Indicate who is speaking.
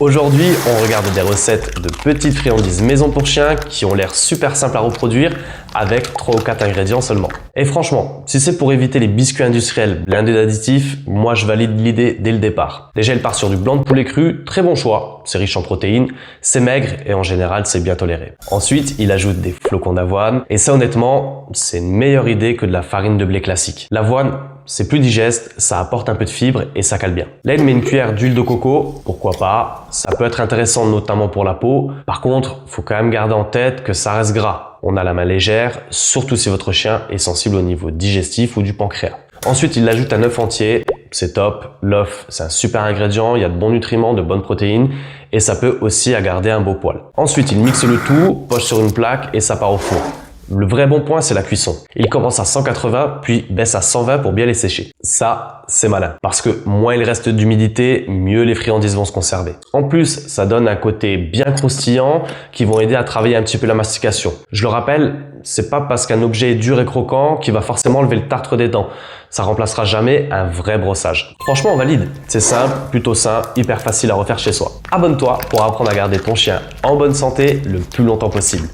Speaker 1: Aujourd'hui, on regarde des recettes de petites friandises maison pour chiens qui ont l'air super simples à reproduire avec 3 ou 4 ingrédients seulement. Et franchement, si c'est pour éviter les biscuits industriels blindés d'additifs, moi je valide l'idée dès le départ. Déjà, il part sur du blanc de poulet cru, très bon choix, c'est riche en protéines, c'est maigre et en général c'est bien toléré. Ensuite, il ajoute des flocons d'avoine et ça honnêtement, c'est une meilleure idée que de la farine de blé classique. L'avoine, c'est plus digeste, ça apporte un peu de fibre et ça cale bien. Là, il met une cuillère d'huile de coco, pourquoi pas, ça peut être intéressant notamment pour la peau. Par contre, faut quand même garder en tête que ça reste gras. On a la main légère, surtout si votre chien est sensible au niveau digestif ou du pancréas. Ensuite, il ajoute un œuf entier, c'est top. L'œuf, c'est un super ingrédient, il y a de bons nutriments, de bonnes protéines et ça peut aussi garder un beau poil. Ensuite, il mixe le tout, poche sur une plaque et ça part au four. Le vrai bon point, c'est la cuisson. Il commence à 180, puis baisse à 120 pour bien les sécher. Ça, c'est malin. Parce que moins il reste d'humidité, mieux les friandises vont se conserver. En plus, ça donne un côté bien croustillant qui vont aider à travailler un petit peu la mastication. Je le rappelle, c'est pas parce qu'un objet est dur et croquant qu'il va forcément enlever le tartre des dents. Ça remplacera jamais un vrai brossage. Franchement, on valide. C'est simple, plutôt sain, hyper facile à refaire chez soi. Abonne-toi pour apprendre à garder ton chien en bonne santé le plus longtemps possible.